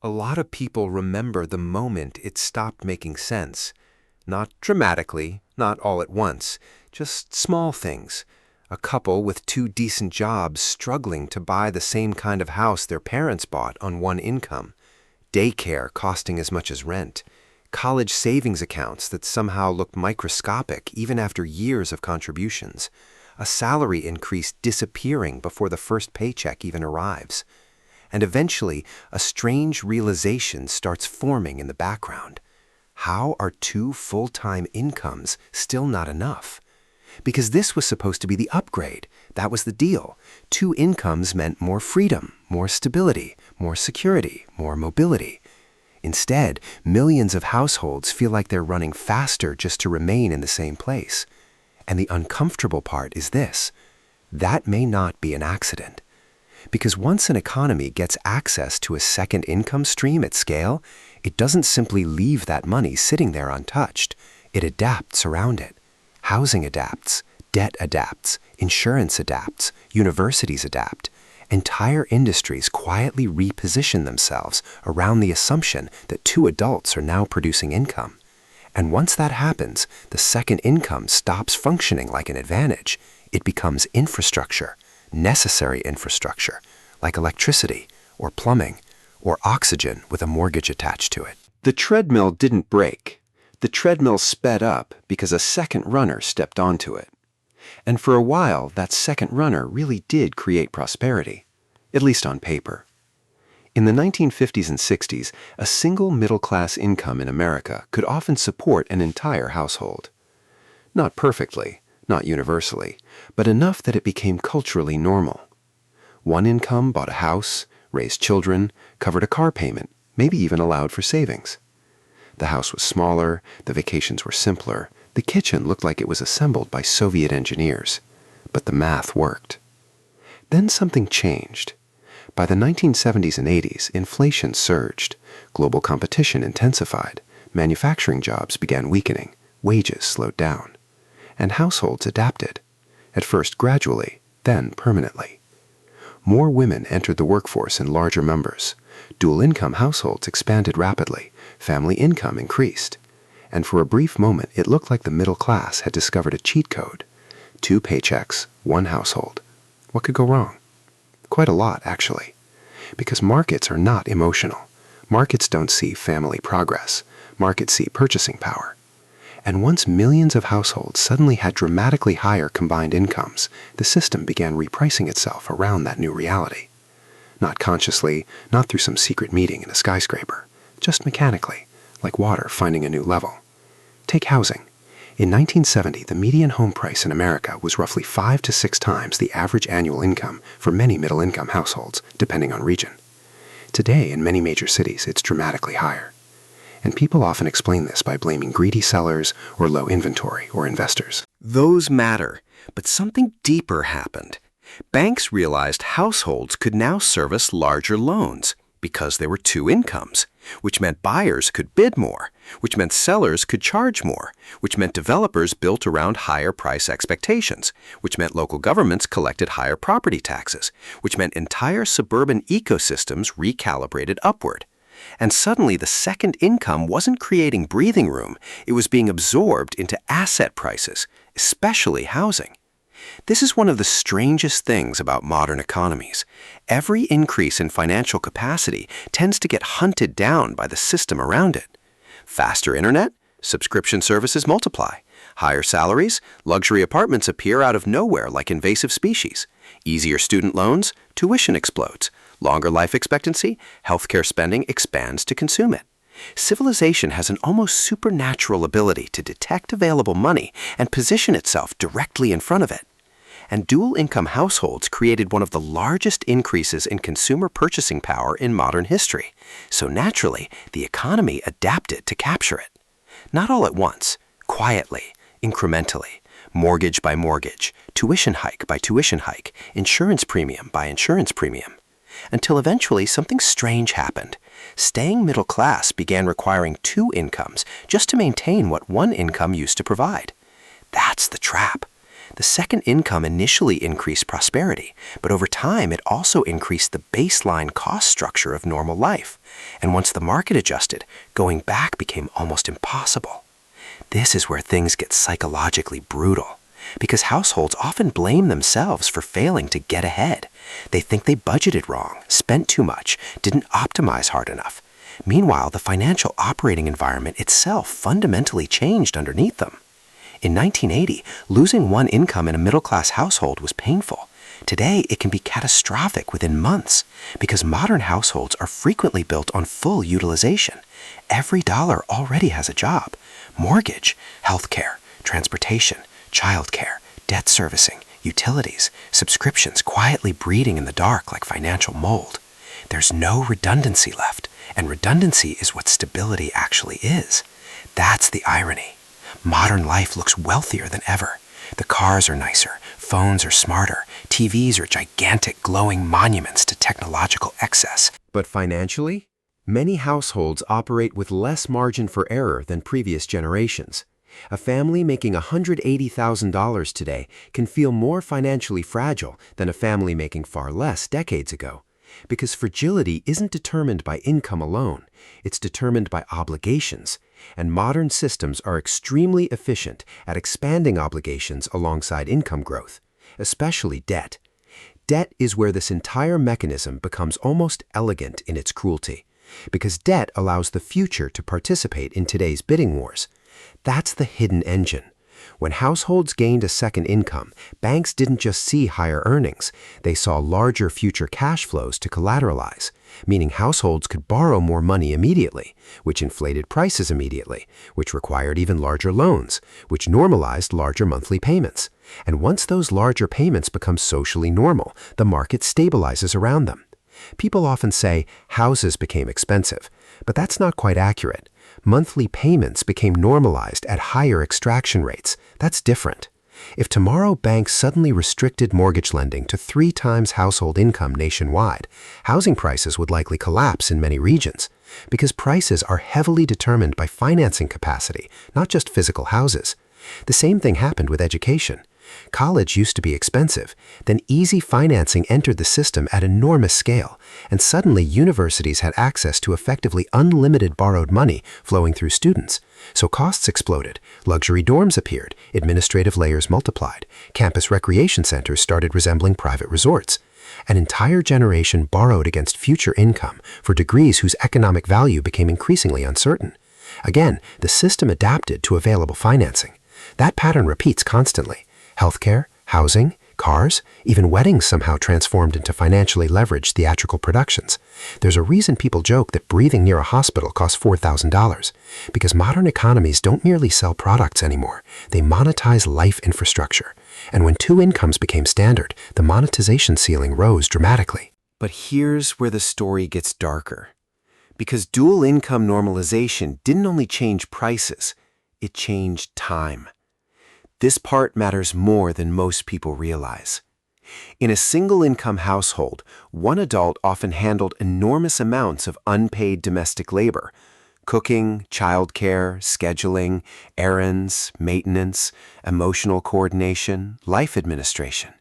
A lot of people remember the moment it stopped making sense. Not dramatically, not all at once, just small things. A couple with two decent jobs struggling to buy the same kind of house their parents bought on one income. Daycare costing as much as rent. College savings accounts that somehow looked microscopic even after years of contributions. A salary increase disappearing before the first paycheck even arrives. And eventually, a strange realization starts forming in the background. How are two full-time incomes still not enough? Because this was supposed to be the upgrade. That was the deal. Two incomes meant more freedom, more stability, more security, more mobility. Instead, millions of households feel like they're running faster just to remain in the same place. And the uncomfortable part is this: that may not be an accident. Because once an economy gets access to a second income stream at scale, it doesn't simply leave that money sitting there untouched. It adapts around it. Housing adapts, debt adapts, insurance adapts, universities adapt. Entire industries quietly reposition themselves around the assumption that two adults are now producing income. And once that happens, the second income stops functioning like an advantage. It becomes infrastructure, necessary infrastructure, like electricity or plumbing or oxygen with a mortgage attached to it. The treadmill didn't break. The treadmill sped up because a second runner stepped onto it. And for a while, that second runner really did create prosperity, at least on paper. In the 1950s and 60s, a single middle-class income in America could often support an entire household. Not perfectly, not universally, but enough that it became culturally normal. One income bought a house, raised children, covered a car payment, maybe even allowed for savings. The house was smaller, the vacations were simpler, the kitchen looked like it was assembled by Soviet engineers. But the math worked. Then something changed. By the 1970s and 80s, inflation surged, global competition intensified, manufacturing jobs began weakening, wages slowed down. And households adapted, at first gradually, then permanently. More women entered the workforce in larger numbers. Dual-income households expanded rapidly, family income increased. And for a brief moment, it looked like the middle class had discovered a cheat code. 2 paychecks, 1 household. What could go wrong? Quite a lot, actually. Because markets are not emotional. Markets don't see family progress. Markets see purchasing power. And once millions of households suddenly had dramatically higher combined incomes, the system began repricing itself around that new reality. Not consciously, not through some secret meeting in a skyscraper, just mechanically, like water finding a new level. Take housing. In 1970, the median home price in America was roughly 5 to 6 times the average annual income for many middle-income households, depending on region. Today, in many major cities, it's dramatically higher. And people often explain this by blaming greedy sellers or low inventory or investors. Those matter, but something deeper happened. Banks realized households could now service larger loans because there were 2 incomes, which meant buyers could bid more, which meant sellers could charge more, which meant developers built around higher price expectations, which meant local governments collected higher property taxes, which meant entire suburban ecosystems recalibrated upward. And suddenly the second income wasn't creating breathing room, it was being absorbed into asset prices, especially housing. This is one of the strangest things about modern economies. Every increase in financial capacity tends to get hunted down by the system around it. Faster internet? Subscription services multiply. Higher salaries? Luxury apartments appear out of nowhere like invasive species. Easier student loans? Tuition explodes. Longer life expectancy? Healthcare spending expands to consume it. Civilization has an almost supernatural ability to detect available money and position itself directly in front of it. And dual-income households created one of the largest increases in consumer purchasing power in modern history. So naturally, the economy adapted to capture it. Not all at once, quietly, incrementally, mortgage by mortgage, tuition hike by tuition hike, insurance premium by insurance premium. Until eventually something strange happened. Staying middle class began requiring 2 incomes just to maintain what one income used to provide. That's the trap. The second income initially increased prosperity, but over time it also increased the baseline cost structure of normal life. And once the market adjusted, going back became almost impossible. This is where things get psychologically brutal, because households often blame themselves for failing to get ahead. They think they budgeted wrong, spent too much, didn't optimize hard enough. Meanwhile, the financial operating environment itself fundamentally changed underneath them. In 1980, losing one income in a middle-class household was painful. Today, it can be catastrophic within months, because modern households are frequently built on full utilization. Every dollar already has a job: mortgage, healthcare, transportation, childcare, debt servicing, utilities, subscriptions quietly breeding in the dark like financial mold. There's no redundancy left, and redundancy is what stability actually is. That's the irony. Modern life looks wealthier than ever. The cars are nicer, phones are smarter, TVs are gigantic glowing monuments to technological excess. But financially, many households operate with less margin for error than previous generations. A family making $180,000 today can feel more financially fragile than a family making far less decades ago, because fragility isn't determined by income alone, it's determined by obligations, and modern systems are extremely efficient at expanding obligations alongside income growth, especially debt. Debt is where this entire mechanism becomes almost elegant in its cruelty, because debt allows the future to participate in today's bidding wars. That's the hidden engine. When households gained a second income, banks didn't just see higher earnings, they saw larger future cash flows to collateralize, meaning households could borrow more money immediately, which inflated prices immediately, which required even larger loans, which normalized larger monthly payments. And once those larger payments become socially normal, the market stabilizes around them. People often say houses became expensive, but that's not quite accurate. Monthly payments became normalized at higher extraction rates. That's different. If tomorrow banks suddenly restricted mortgage lending to 3 times household income nationwide, housing prices would likely collapse in many regions, because prices are heavily determined by financing capacity, not just physical houses. The same thing happened with education. College used to be expensive, then easy financing entered the system at enormous scale, and suddenly universities had access to effectively unlimited borrowed money flowing through students. So costs exploded, luxury dorms appeared, administrative layers multiplied, campus recreation centers started resembling private resorts. An entire generation borrowed against future income for degrees whose economic value became increasingly uncertain. Again, the system adapted to available financing. That pattern repeats constantly. Healthcare, housing, cars, even weddings somehow transformed into financially leveraged theatrical productions. There's a reason people joke that breathing near a hospital costs $4,000, because modern economies don't merely sell products anymore, they monetize life infrastructure. And when 2 incomes became standard, the monetization ceiling rose dramatically. But here's where the story gets darker. Because dual income normalization didn't only change prices, it changed time. This part matters more than most people realize. In a single-income household, one adult often handled enormous amounts of unpaid domestic labor: cooking, childcare, scheduling, errands, maintenance, emotional coordination, life administration.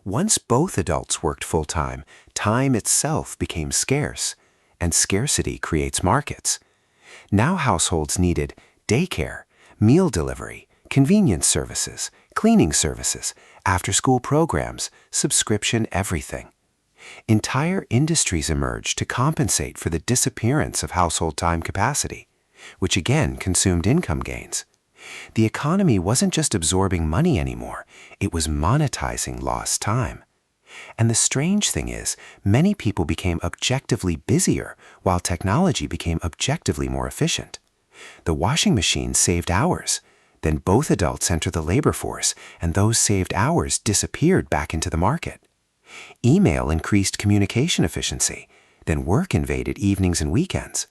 Once both adults worked full-time, time itself became scarce, and scarcity creates markets. Now households needed daycare, meal delivery, convenience services, cleaning services, after-school programs, subscription everything. Entire industries emerged to compensate for the disappearance of household time capacity, which again consumed income gains. The economy wasn't just absorbing money anymore, it was monetizing lost time. And the strange thing is, many people became objectively busier while technology became objectively more efficient. The washing machine saved hours. Then both adults enter the labor force, and those saved hours disappeared back into the market. Email increased communication efficiency, then work invaded evenings and weekends.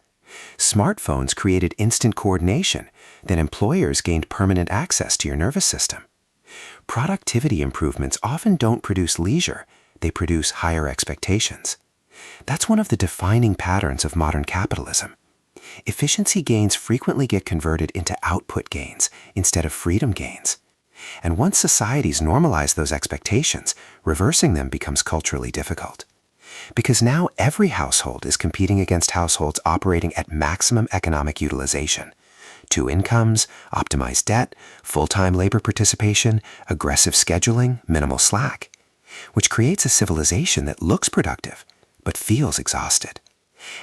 Smartphones created instant coordination, then employers gained permanent access to your nervous system. Productivity improvements often don't produce leisure, they produce higher expectations. That's one of the defining patterns of modern capitalism. Efficiency gains frequently get converted into output gains instead of freedom gains. And once societies normalize those expectations, reversing them becomes culturally difficult. Because now every household is competing against households operating at maximum economic utilization. 2 incomes, optimized debt, full-time labor participation, aggressive scheduling, minimal slack, which creates a civilization that looks productive, but feels exhausted.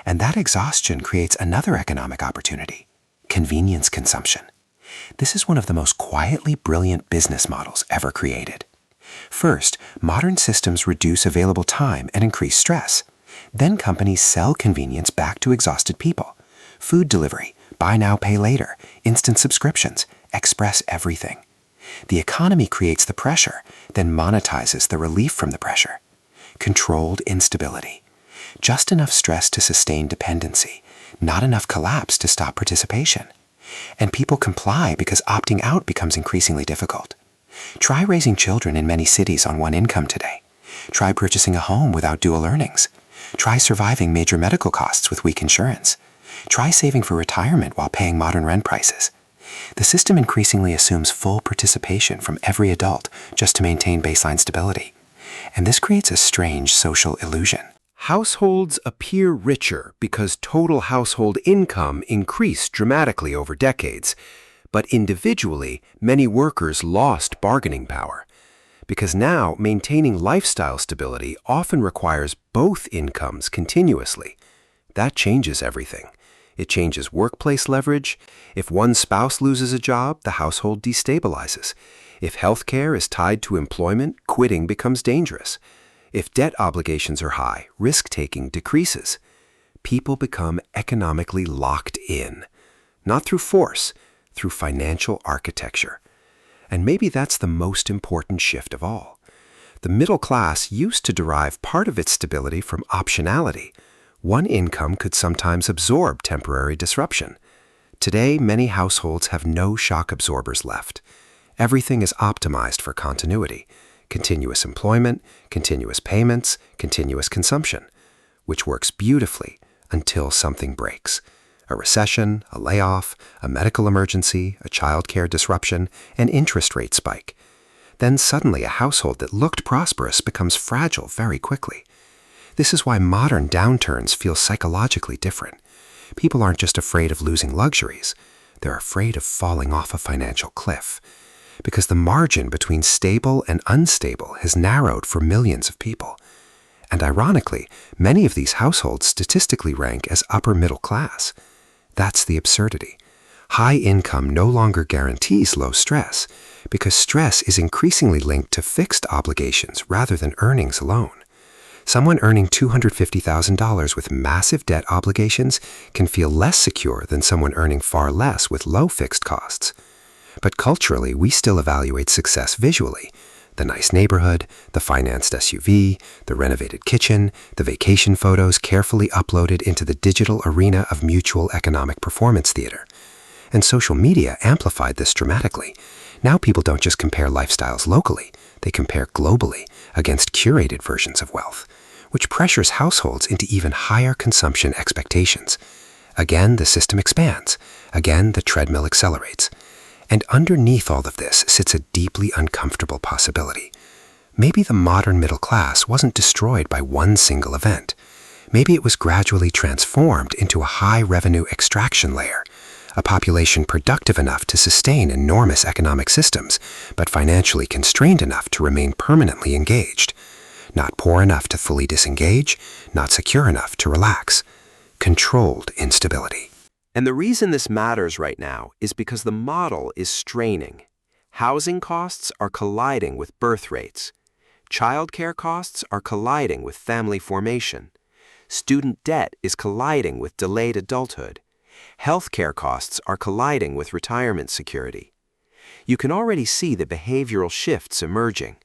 And that exhaustion creates another economic opportunity: convenience consumption. This is one of the most quietly brilliant business models ever created. First, modern systems reduce available time and increase stress. Then companies sell convenience back to exhausted people. Food delivery, buy now, pay later, instant subscriptions, express everything. The economy creates the pressure, then monetizes the relief from the pressure. Controlled instability. Just enough stress to sustain dependency, not enough collapse to stop participation. And people comply because opting out becomes increasingly difficult. Try raising children in many cities on 1 income today. Try purchasing a home without dual earnings. Try surviving major medical costs with weak insurance. Try saving for retirement while paying modern rent prices. The system increasingly assumes full participation from every adult just to maintain baseline stability. And this creates a strange social illusion. Households appear richer because total household income increased dramatically over decades, but individually, many workers lost bargaining power. Because now, maintaining lifestyle stability often requires both incomes continuously. That changes everything. It changes workplace leverage. If one spouse loses a job, the household destabilizes. If healthcare is tied to employment, quitting becomes dangerous. If debt obligations are high, risk-taking decreases. People become economically locked in, not through force, through financial architecture. And maybe that's the most important shift of all. The middle class used to derive part of its stability from optionality. 1 income could sometimes absorb temporary disruption. Today, many households have no shock absorbers left. Everything is optimized for continuity. Continuous employment, continuous payments, continuous consumption, which works beautifully until something breaks. A recession, a layoff, a medical emergency, a childcare disruption, an interest rate spike. Then suddenly a household that looked prosperous becomes fragile very quickly. This is why modern downturns feel psychologically different. People aren't just afraid of losing luxuries. They're afraid of falling off a financial cliff. Because the margin between stable and unstable has narrowed for millions of people. And ironically, many of these households statistically rank as upper middle class. That's the absurdity. High income no longer guarantees low stress, because stress is increasingly linked to fixed obligations rather than earnings alone. Someone earning $250,000 with massive debt obligations can feel less secure than someone earning far less with low fixed costs. But culturally, we still evaluate success visually. The nice neighborhood, the financed SUV, the renovated kitchen, the vacation photos carefully uploaded into the digital arena of mutual economic performance theater. And social media amplified this dramatically. Now people don't just compare lifestyles locally, they compare globally against curated versions of wealth, which pressures households into even higher consumption expectations. Again, the system expands. Again, the treadmill accelerates. And underneath all of this sits a deeply uncomfortable possibility. Maybe the modern middle class wasn't destroyed by one single event. Maybe it was gradually transformed into a high-revenue extraction layer, a population productive enough to sustain enormous economic systems, but financially constrained enough to remain permanently engaged. Not poor enough to fully disengage, not secure enough to relax. Controlled instability. And the reason this matters right now is because the model is straining. Housing costs are colliding with birth rates. Childcare costs are colliding with family formation. Student debt is colliding with delayed adulthood. Healthcare costs are colliding with retirement security. You can already see the behavioral shifts emerging.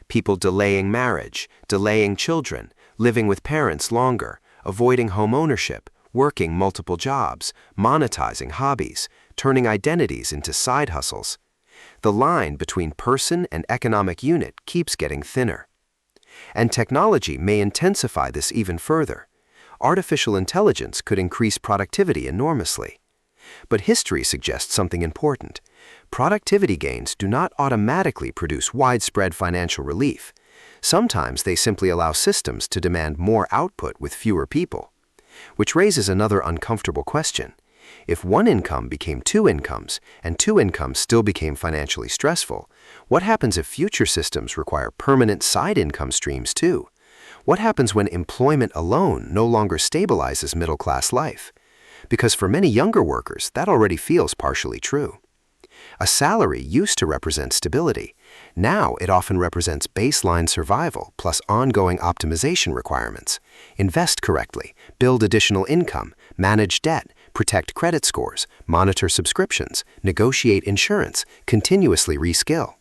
People delaying marriage, delaying children, living with parents longer, avoiding home ownership, working multiple jobs, monetizing hobbies, turning identities into side hustles. The line between person and economic unit keeps getting thinner. And technology may intensify this even further. Artificial intelligence could increase productivity enormously. But history suggests something important. Productivity gains do not automatically produce widespread financial relief. Sometimes they simply allow systems to demand more output with fewer people. Which raises another uncomfortable question. If one income became two incomes, and two incomes still became financially stressful, what happens if future systems require permanent side income streams too? What happens when employment alone no longer stabilizes middle-class life? Because for many younger workers, that already feels partially true. A salary used to represent stability. Now it often represents baseline survival plus ongoing optimization requirements. Invest correctly, build additional income, manage debt, protect credit scores, monitor subscriptions, negotiate insurance, continuously reskill.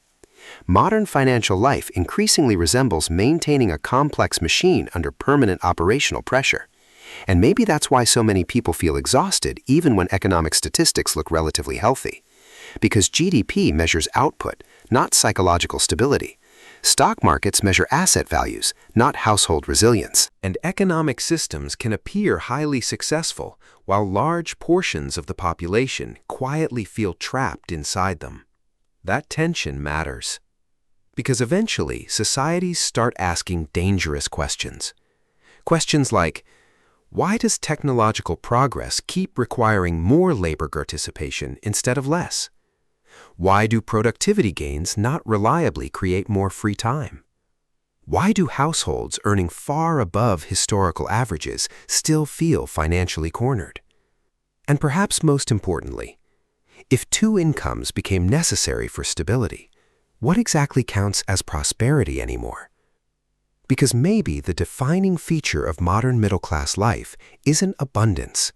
Modern financial life increasingly resembles maintaining a complex machine under permanent operational pressure. And maybe that's why so many people feel exhausted even when economic statistics look relatively healthy. Because GDP measures output, not psychological stability. Stock markets measure asset values, not household resilience. And economic systems can appear highly successful, while large portions of the population quietly feel trapped inside them. That tension matters. Because eventually, societies start asking dangerous questions. Questions like, why does technological progress keep requiring more labor participation instead of less? Why do productivity gains not reliably create more free time? Why do households earning far above historical averages still feel financially cornered? And perhaps most importantly, if two incomes became necessary for stability, what exactly counts as prosperity anymore? Because maybe the defining feature of modern middle-class life isn't abundance.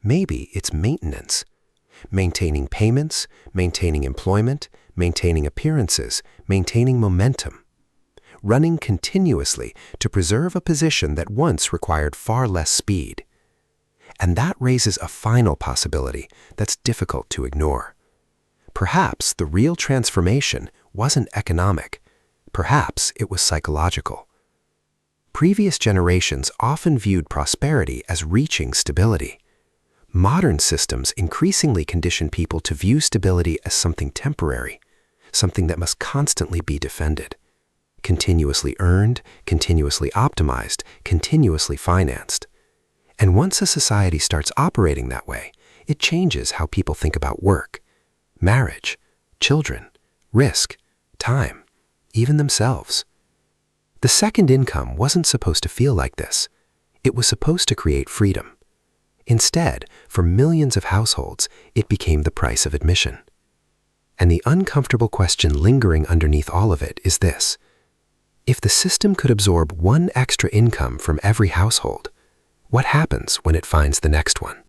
Maybe it's maintenance. Maintaining payments, maintaining employment, maintaining appearances, maintaining momentum. Running continuously to preserve a position that once required far less speed. And that raises a final possibility that's difficult to ignore. Perhaps the real transformation wasn't economic. Perhaps it was psychological. Previous generations often viewed prosperity as reaching stability. Modern systems increasingly condition people to view stability as something temporary, something that must constantly be defended. Continuously earned, continuously optimized, continuously financed. And once a society starts operating that way, it changes how people think about work, marriage, children, risk, time, even themselves. The second income wasn't supposed to feel like this. It was supposed to create freedom. Instead, for millions of households, it became the price of admission. And the uncomfortable question lingering underneath all of it is this. If the system could absorb one extra income from every household, what happens when it finds the next one?